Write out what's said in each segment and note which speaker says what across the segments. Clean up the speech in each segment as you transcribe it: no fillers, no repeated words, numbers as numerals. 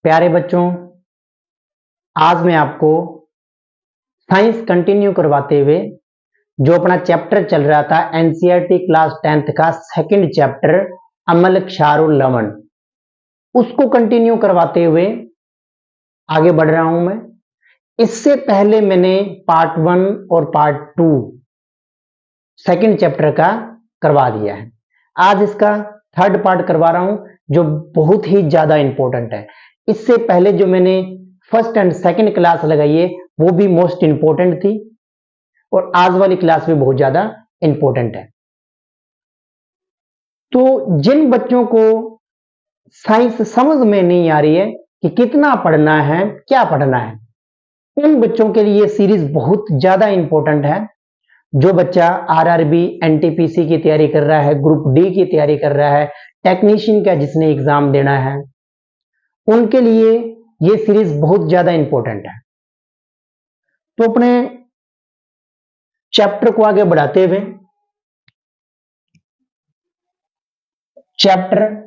Speaker 1: प्यारे बच्चों, आज मैं आपको साइंस कंटिन्यू करवाते हुए जो अपना चैप्टर चल रहा था एनसीईआरटी क्लास 10th का सेकंड चैप्टर अम्ल क्षार और लवण, उसको कंटिन्यू करवाते हुए आगे बढ़ रहा हूं मैं। इससे पहले मैंने पार्ट 1 और पार्ट 2 सेकंड चैप्टर का करवा दिया है। आज इसका थर्ड पार्ट करवा रहा हूं जो बहुत ही ज्यादा इंपॉर्टेंट है। इससे पहले जो मैंने फर्स्ट एंड सेकंड क्लास लगाई है वो भी मोस्ट इंपॉर्टेंट थी और आज वाली क्लास भी बहुत ज्यादा इंपॉर्टेंट है। तो जिन बच्चों को साइंस समझ में नहीं आ रही है कि कितना पढ़ना है, क्या पढ़ना है, उन बच्चों के लिए सीरीज बहुत ज्यादा इंपॉर्टेंट है। जो बच्चा आरआरबी एनटीपीसी की तैयारी कर रहा है, ग्रुप डी की तैयारी कर रहा है, टेक्नीशियन का जिसने एग्जाम देना है, उनके लिए ये सीरीज बहुत ज्यादा इंपॉर्टेंट है। तो अपने चैप्टर को आगे बढ़ाते हुए चैप्टर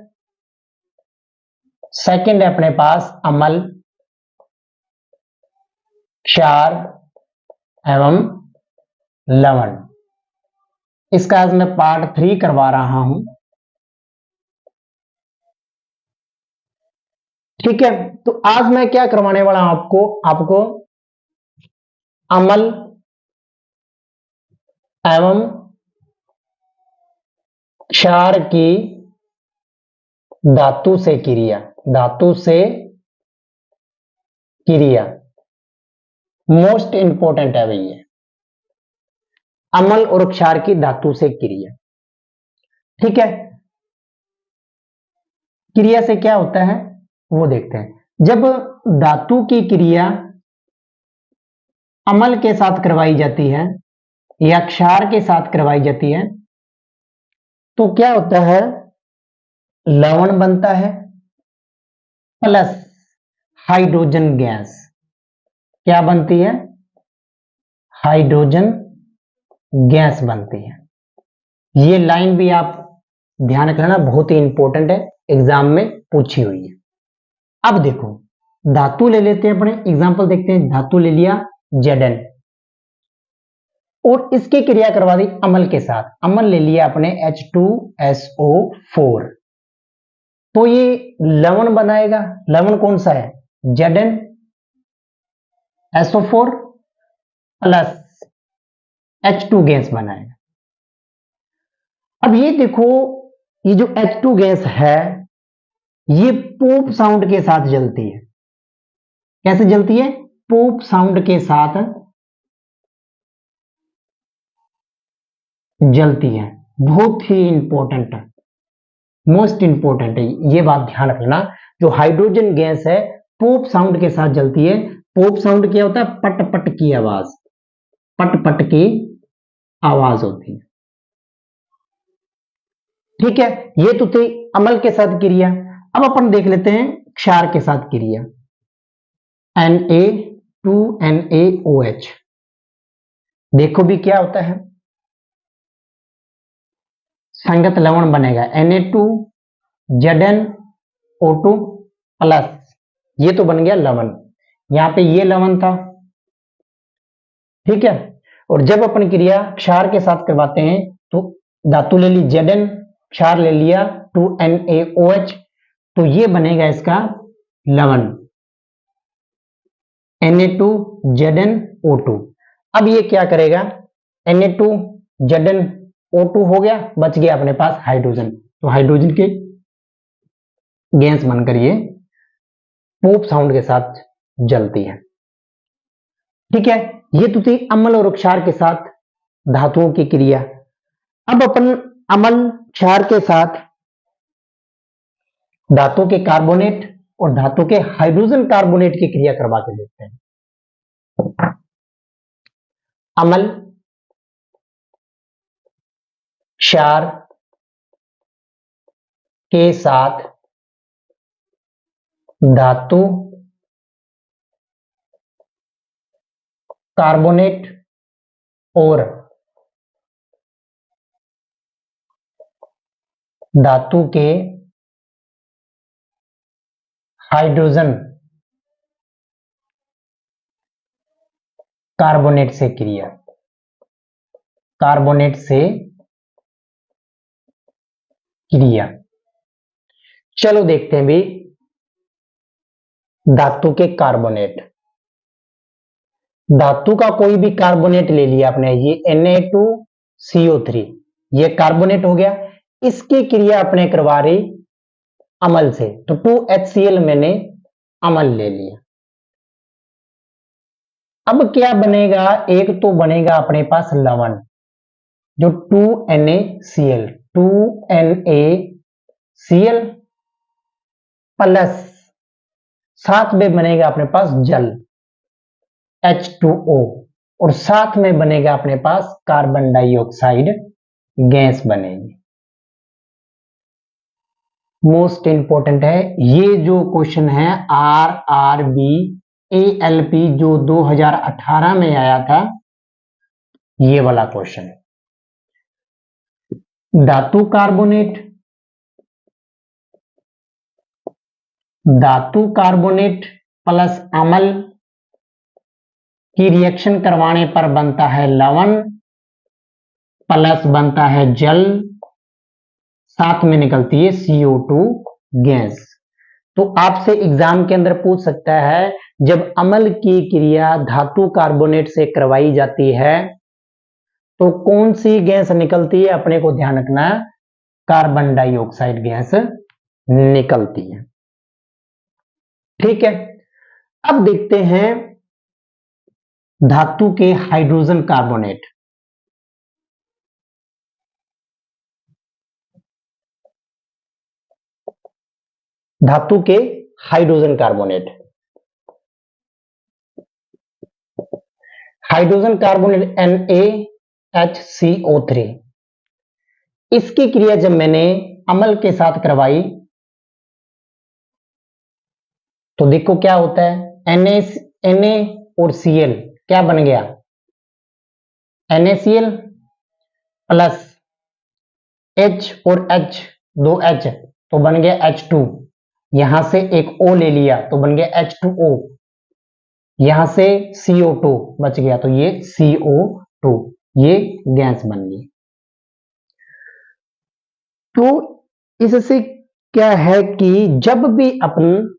Speaker 1: सेकंड है अपने पास अम्ल क्षार एवं लवण। इसका आज मैं पार्ट 3 करवा रहा हूं। ठीक है, तो आज मैं क्या करवाने वाला हूं आपको अम्ल एवं क्षार की धातु से क्रिया मोस्ट इंपॉर्टेंट है भैया। अम्ल और क्षार की धातु से क्रिया। ठीक है, क्रिया से क्या होता है वो देखते हैं। जब धातु की क्रिया अम्ल के साथ करवाई जाती है या क्षार के साथ करवाई जाती है तो क्या होता है, लवण बनता है प्लस हाइड्रोजन गैस। क्या बनती है? हाइड्रोजन गैस बनती है। ये लाइन भी आप ध्यान रखना, बहुत ही इंपॉर्टेंट है, एग्जाम में पूछी हुई है। अब देखो, धातु ले लेते हैं, अपने एग्जांपल देखते हैं। धातु ले लिया Zn और इसकी क्रिया करवा दी अम्ल के साथ। अम्ल ले लिया अपने H2SO4, तो ये लवण बनाएगा। लवण कौन सा है? ZnSO4 प्लस H2 गैस बनाएगा। अब ये देखो, ये जो H2 गैस है ये पोप साउंड के साथ जलती है। कैसे जलती है? पोप साउंड के साथ जलती है। बहुत ही इंपॉर्टेंट है, मोस्ट इंपॉर्टेंट है, ये बात ध्यान रखना। जो हाइड्रोजन गैस है पोप साउंड के साथ जलती है। पोप साउंड क्या होता है? पट पट की आवाज, पट पट की आवाज होती है। ठीक है, ये तो थी अम्ल के साथ क्रिया। अब अपन देख लेते हैं क्षार के साथ क्रिया। Na2NaOH, देखो भी क्या होता है, संगत लवण बनेगा Na2ZnO2 प्लस, ये तो बन गया लवण। यहां पे ये लवण था। ठीक है, और जब अपन क्रिया क्षार के साथ करवाते हैं तो धातु ले ली Zn, क्षार ले लिया 2NaOH, तो ये बनेगा इसका लवण Na2ZnO2। अब ये क्या करेगा? Na2ZnO2 हो गया, बच गया अपने पास हाइड्रोजन, तो हाइड्रोजन के गैस बनकर ये पोप साउंड के साथ जलती है। ठीक है, ये तो थी अम्ल और क्षार के साथ धातुओं की क्रिया। अब अपन अम्ल क्षार के साथ धातु के कार्बोनेट और धातु के हाइड्रोजन कार्बोनेट की क्रिया करवा के देखते हैं। अम्ल क्षार के साथ धातु कार्बोनेट और धातु के हाइड्रोजन कार्बोनेट से क्रिया, कार्बोनेट से क्रिया। चलो देखते हैं भी धातु के कार्बोनेट, धातु का कोई भी कार्बोनेट ले लिया आपने, ये Na2CO3, ये कार्बोनेट हो गया, इसकी क्रिया अपने करवा रही अम्ल से, तो 2HCl मैंने अम्ल ले लिया। अब क्या बनेगा, एक तो बनेगा अपने पास लवण, जो 2NaCl, 2NaCl प्लस साथ में बनेगा अपने पास जल H2O, और साथ में बनेगा अपने पास कार्बन डाइऑक्साइड गैस बनेगी। मोस्ट इंपॉर्टेंट है ये जो क्वेश्चन है, RRB ALP जो 2018 में आया था, ये वाला क्वेश्चन है। धातु कार्बोनेट, धातु कार्बोनेट प्लस अम्ल की रिएक्शन करवाने पर बनता है लवण, प्लस बनता है जल, साथ में निकलती है CO2 गैस। तो आपसे एग्जाम के अंदर पूछ सकता है, जब अम्ल की क्रिया धातु कार्बोनेट से करवाई जाती है तो कौन सी गैस निकलती है, अपने को ध्यान रखना, कार्बन डाइऑक्साइड गैस निकलती है। ठीक है, अब देखते हैं धातु के हाइड्रोजन कार्बोनेट। धातु के hydrogen carbonate, hydrogen carbonate NaHCO3, इसकी क्रिया जब मैंने अम्ल के साथ करवाई तो देखो क्या होता है, Na और Cl क्या बन गया, NaCl प्लस H और H, दो H तो बन गया H2, यहां से एक O ले लिया तो बन गया H2O, यहां से CO2 बच गया तो ये CO2, ये गैस बन गई। तो इससे क्या है कि जब भी अपन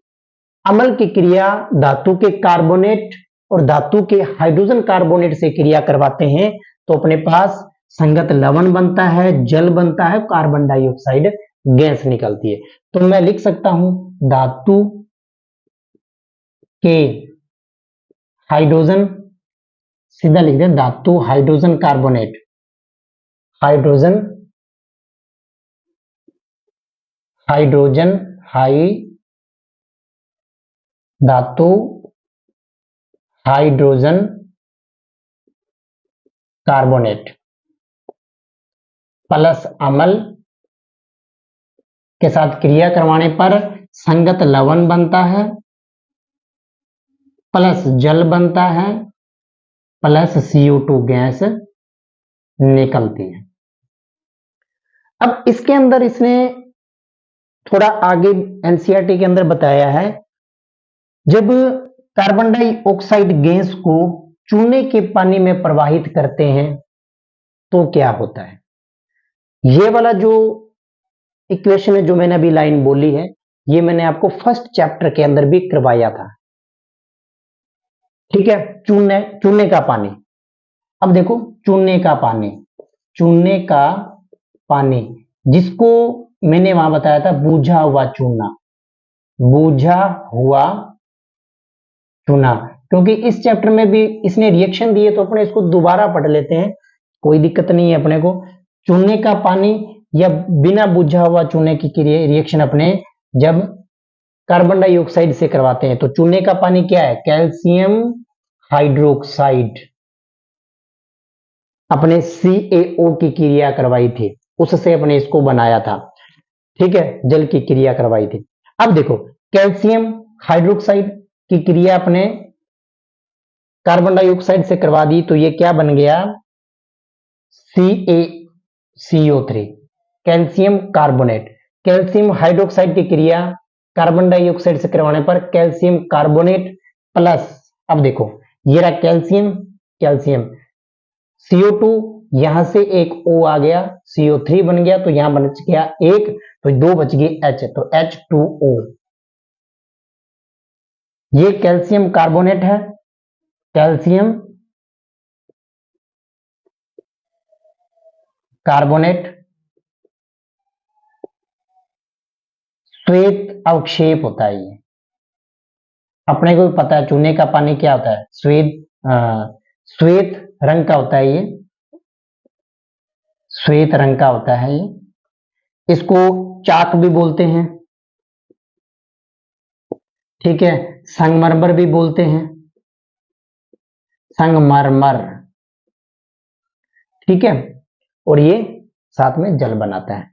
Speaker 1: अम्ल की क्रिया धातु के कार्बोनेट और धातु के हाइड्रोजन कार्बोनेट से क्रिया करवाते हैं तो अपने पास संगत लवण बनता है, जल बनता है, कार्बन डाइऑक्साइड गैस निकलती है। तो मैं लिख सकता हूं धातु के हाइड्रोजन, सीधा लिख दें धातु hydrogen carbonate, hydrogen hydrogen high धातु हाइड्रोजन कार्बोनेट प्लस अम्ल के साथ क्रिया करवाने पर संगत लवण बनता है, प्लस जल बनता है, प्लस CO2 गैस निकलती है। अब इसके अंदर इसने थोड़ा आगे एनसीईआरटी के अंदर बताया है, जब कार्बन डाइऑक्साइड गैस को चूने के पानी में प्रवाहित करते हैं तो क्या होता है। ये वाला जो इक्वेशन है, जो मैंने अभी लाइन बोली है, ये मैंने आपको फर्स्ट चैप्टर के अंदर भी करवाया था। ठीक है, चूने का पानी। अब देखो चूने का पानी, चूने का पानी जिसको मैंने वहां बताया था बूझा हुआ चूना, बूझा हुआ चूना, क्योंकि इस चैप्टर में भी इसने रिएक्शन दिए तो अपने इसको दोबारा पढ़ लेते हैं, कोई दिक्कत नहीं है अपने को। चूने का पानी या बिना बुझा हुआ चूने की रिएक्शन अपने जब कार्बन डाइऑक्साइड से करवाते हैं तो चूने का पानी क्या है, कैल्शियम हाइड्रोक्साइड, अपने CaO की क्रिया करवाई थी, उससे अपने इसको बनाया था। ठीक है, जल की क्रिया करवाई थी। अब देखो कैल्शियम हाइड्रोक्साइड की क्रिया अपने कार्बन डाइऑक्साइड से करवा दी तो ये क्या बन गया, CaCO3, calcium carbonate. Calcium hydroxide की क्रिया कार्बन डाइऑक्साइड से करवाने पर कैल्शियम कार्बोनेट प्लस, अब देखो ये रहा कैल्शियम, कैल्शियम CO2, यहां से एक O आ गया, CO3 बन गया, तो यहां बच गया एक, तो दो बच गई H, तो H2O। ये कैल्शियम कार्बोनेट है, कैल्शियम कार्बोनेट, श्वेत अवक्षेप होता है ये, अपने को भी पता है चूने का पानी क्या होता है, श्वेत रंग का होता है ये, श्वेत रंग का होता है ये, इसको चाक भी बोलते हैं, ठीक है, संगमरमर भी बोलते हैं, संगमरमर, ठीक है, और ये साथ में जल बनाता है।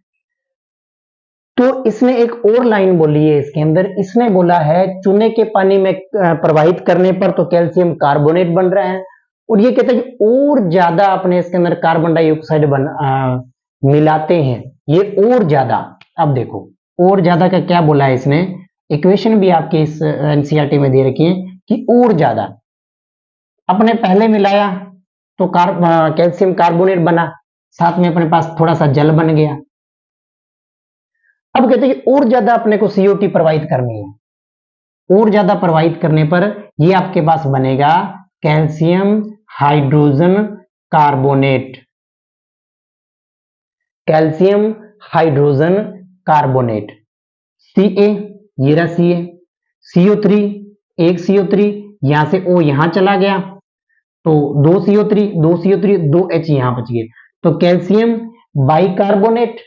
Speaker 1: तो इसने एक और लाइन बोली है इसके अंदर, इसने बोला है चूने के पानी में प्रवाहित करने पर तो कैल्शियम कार्बोनेट बन रहा है, और ये कहते हैं और ज्यादा अपने इसके अंदर कार्बन डाइऑक्साइड मिलाते हैं, ये और ज्यादा। अब देखो और ज्यादा का क्या बोला है इसने, इक्वेशन भी आपके इस एनसीईआरटी में दे रखी है कि और ज्यादा, अपने पहले मिलाया तो कैल्शियम कार्बोनेट बना, साथ में अपने पास थोड़ा सा जल बन गया। अब कहते हैं और ज्यादा अपने को CO2 प्रवाहित करनी है, और ज्यादा प्रवाहित करने पर ये आपके पास बनेगा calcium hydrogen carbonate, calcium hydrogen carbonate, Ca, ये रहा Ca, CO3, एक CO3, यहां से O यहां चला गया, तो दो CO3, दो H यहां बच गए, तो कैल्शियम बाइकार्बोनेट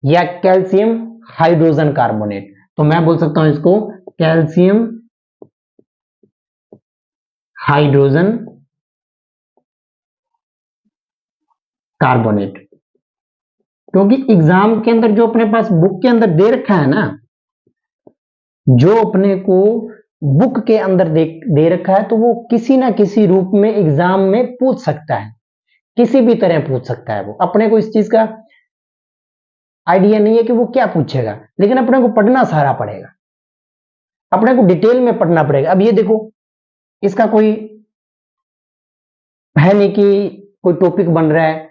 Speaker 1: या कैल्शियम हाइड्रोजन कार्बोनेट, तो मैं बोल सकता हूं इसको कैल्शियम हाइड्रोजन कार्बोनेट, क्योंकि एग्जाम के अंदर जो अपने पास बुक के अंदर दे रखा है ना, जो अपने को बुक के अंदर दे रखा है, तो वो किसी ना किसी रूप में एग्जाम में पूछ सकता है, किसी भी तरह पूछ सकता है। वो अपने को इस चीज का आइडिया नहीं है कि वो क्या पूछेगा, लेकिन अपने को पढ़ना सारा पड़ेगा, अपने को डिटेल में पढ़ना पड़ेगा। अब ये देखो इसका कोई है नहीं कि कोई टॉपिक बन रहा है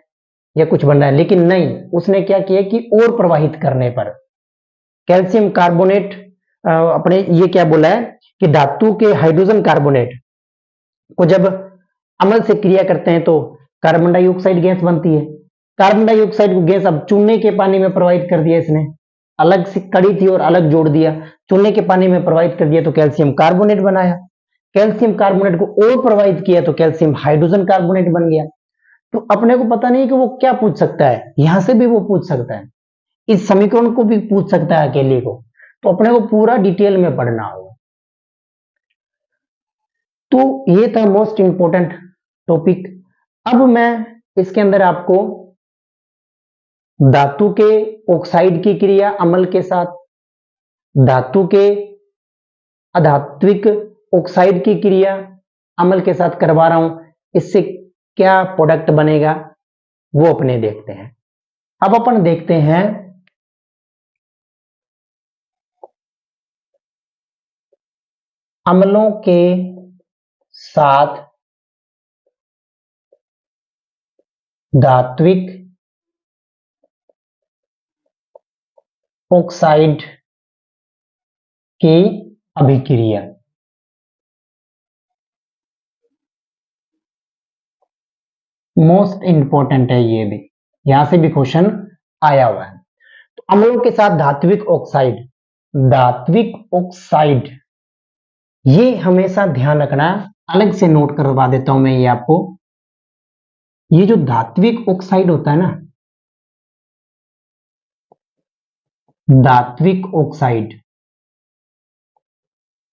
Speaker 1: या कुछ बन रहा है, लेकिन नहीं, उसने क्या किया कि और प्रवाहित करने पर कैल्शियम कार्बोनेट, अपने ये क्या बोला है कि धातु के हाइड्रोजन कार्बोनेट को जब अम्ल से क्रिया करते हैं तो कार्बन डाइऑक्साइड गैस बनती है, कार्बन डाइऑक्साइड को गैस अब चूने के पानी में प्रवाहित कर दिया इसने, अलग से कड़ी थी और अलग जोड़ दिया, चूने के पानी में प्रवाहित कर दिया तो कैल्शियम कार्बोनेट बनाया, कैल्शियम कार्बोनेट को और प्रवाहित किया तो कैल्शियम हाइड्रोजन कार्बोनेट बन गया। तो अपने को पता नहीं कि वो क्या पूछ सकता है, यहां से भी वो पूछ सकता है, इस समीकरण को भी पूछ सकता है अकेले को, तो अपने को पूरा डिटेल में पढ़ना होगा। तो ये था मोस्ट इंपॉर्टेंट टॉपिक। अब मैं इसके अंदर आपको धातु के ऑक्साइड की क्रिया अम्ल के साथ, धातु के अधात्विक ऑक्साइड की क्रिया अम्ल के साथ करवा रहा हूं, इससे क्या प्रोडक्ट बनेगा वो अपने देखते हैं। अब अपन देखते हैं अम्लों के साथ धात्विक ऑक्साइड की अभिक्रिया। मोस्ट इंपॉर्टेंट है, ये भी यहां से भी क्वेश्चन आया हुआ है। तो अम्लों के साथ धात्विक ऑक्साइड, धात्विक ऑक्साइड ये हमेशा ध्यान रखना, अलग से नोट करवा देता हूं मैं ये आपको। ये जो धात्विक ऑक्साइड होता है ना, धात्विक ऑक्साइड,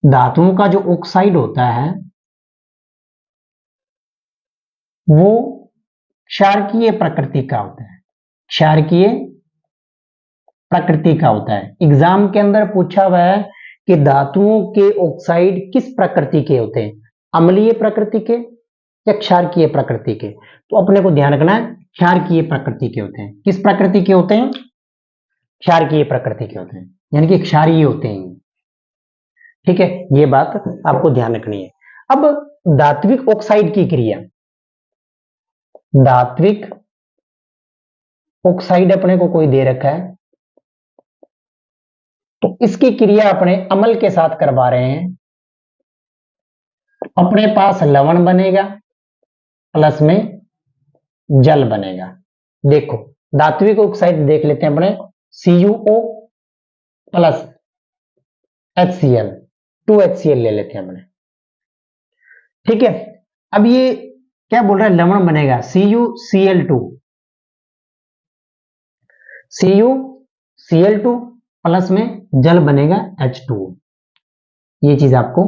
Speaker 1: धातुओं का जो ऑक्साइड होता है वो क्षारकीय प्रकृति का होता है, क्षारकीय प्रकृति का होता है। एग्जाम के अंदर पूछा हुआ है कि धातुओं के ऑक्साइड किस प्रकृति के होते हैं, अम्लीय प्रकृति के या क्षारकीय प्रकृति के, तो अपने को ध्यान रखना है क्षारकीय प्रकृति के होते हैं। किस प्रकृति के होते हैं, क्षारकीय प्रकृति के होते हैं, यानी कि क्षारीय होते हैं। ठीक है, ये बात आपको ध्यान रखनी है। अब धात्विक ऑक्साइड की क्रिया, धात्विक ऑक्साइड अपने को कोई दे रखा है, तो इसकी क्रिया अपने अम्ल के साथ करवा रहे हैं। अपने पास लवण बनेगा प्लस में जल बनेगा। देखो धात्विक ऑक्साइड देख लेते हैं अपने, CuO प्लस HCl, 2HCl ले लेते हैं अपने। ठीक है, अब ये क्या बोल रहा है, लवण बनेगा CuCl2, CuCl2 प्लस में जल बनेगा H2O। ये चीज आपको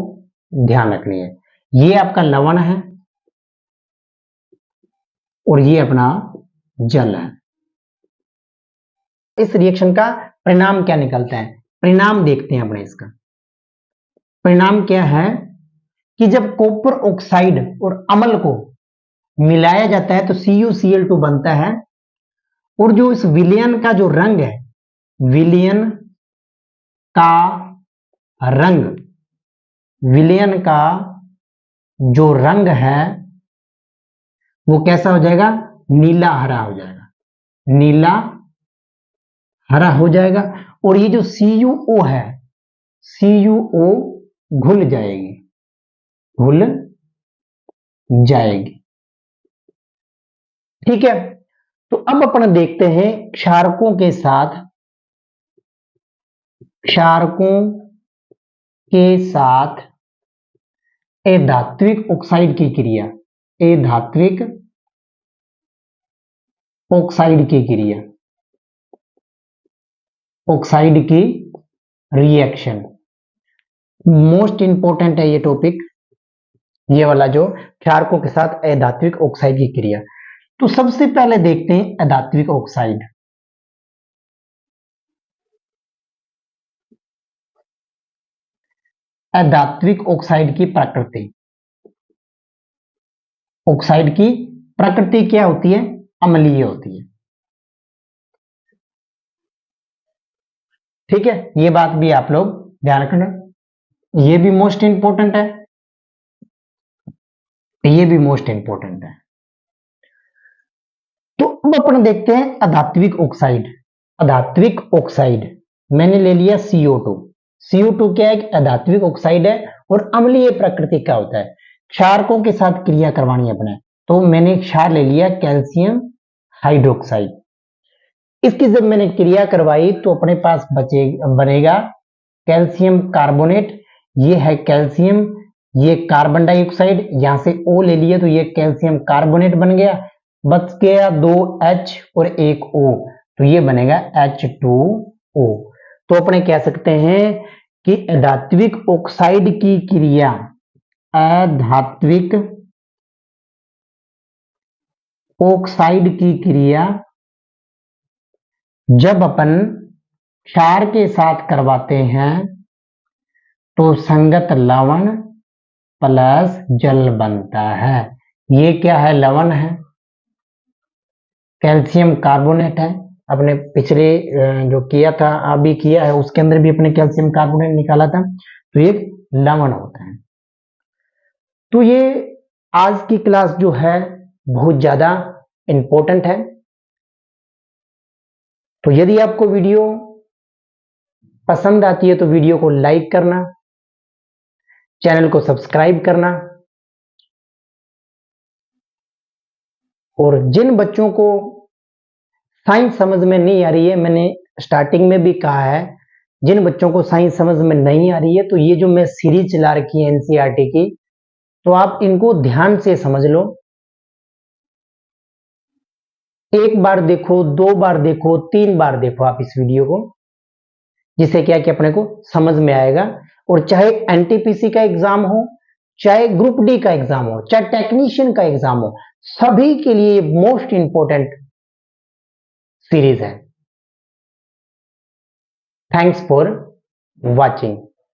Speaker 1: ध्यान रखनी है। ये आपका लवण है और ये अपना जल है। इस रिएक्शन का परिणाम क्या निकलता है, परिणाम देखते हैं अपने इसका। परिणाम क्या है कि जब कॉपर ऑक्साइड और अम्ल को मिलाया जाता है तो CuCl2 बनता है, और जो इस विलयन का जो रंग है, विलयन का रंग, विलयन का जो रंग है वो कैसा हो जाएगा, नीला हरा हो जाएगा, नीला हरा हो जाएगा। और ये जो CuO है, CuO घुल जाएगी, घुल जाएगी। ठीक है, तो अब अपन देखते हैं क्षारकों के साथ, क्षारकों के साथ अधात्विक ऑक्साइड की क्रिया, अधात्विक ऑक्साइड की क्रिया, ऑक्साइड की रिएक्शन। मोस्ट इंपॉर्टेंट है ये टॉपिक, ये वाला जो क्षारकों के साथ अधात्विक ऑक्साइड की क्रिया। तो सबसे पहले देखते हैं अधात्विक ऑक्साइड। अधात्विक ऑक्साइड की प्रकृति, ऑक्साइड की प्रकृति क्या होती है, अम्लीय होती है। ठीक है, ये बात भी आप लोग ध्यान रखना, ये भी मोस्ट इंपॉर्टेंट है, ये भी मोस्ट इंपॉर्टेंट है। तो अब अपन देखते हैं अधात्विक ऑक्साइड। अधात्विक ऑक्साइड मैंने ले लिया CO2। CO2 क्या है, अधात्विक ऑक्साइड है और अम्लीय प्रकृति का होता है। क्षारकों के साथ क्रिया करवानी है अपने, तो मैंने क्षार ले लिया कैल्शियम हाइड्रोक्साइड। इसकी जब मैंने क्रिया करवाई तो अपने पास बनेगा कैल्शियम कार्बोनेट, ये है कैल्शियम, ये कार्बन डाइऑक्साइड, यहां से O ले लिया तो ये कैल्शियम कार्बोनेट बन गया, बच गया 2 H और 1 O, तो ये बनेगा H2O। तो अपने कह सकते हैं कि अधात्विक ऑक्साइड की क्रिया, अधात्विक ऑक्साइड की क्रिया जब अपन क्षार के साथ करवाते हैं तो संगत लवण प्लस जल बनता है। ये क्या है, लवण है, कैल्शियम कार्बोनेट है, अपने पिछले जो किया था अभी किया है उसके अंदर भी अपने कैल्शियम कार्बोनेट निकाला था, तो ये लवण होता है। तो ये आज की क्लास जो है बहुत ज्यादा इंपॉर्टेंट है। तो यदि आपको वीडियो पसंद आती है तो वीडियो को लाइक करना, चैनल को सब्सक्राइब करना, और जिन बच्चों को साइंस समझ में नहीं आ रही है, मैंने स्टार्टिंग में भी कहा है, जिन बच्चों को साइंस समझ में नहीं आ रही है तो ये जो मैं सीरीज चला रखी है एनसीईआरटी की, तो आप इनको ध्यान से समझ लो। एक बार देखो, 2 बार देखो, 3 बार देखो आप इस वीडियो को, जिससे क्या कि अपने को समझ में आएगा। और चाहे एनटीपीसी का एग्जाम हो, चाहे ग्रुप डी का एग्जाम हो, चाहे टेक्नीशियन का एग्जाम हो, सभी के लिए मोस्ट इंपॉर्टेंट सीरीज है। Thanks for watching.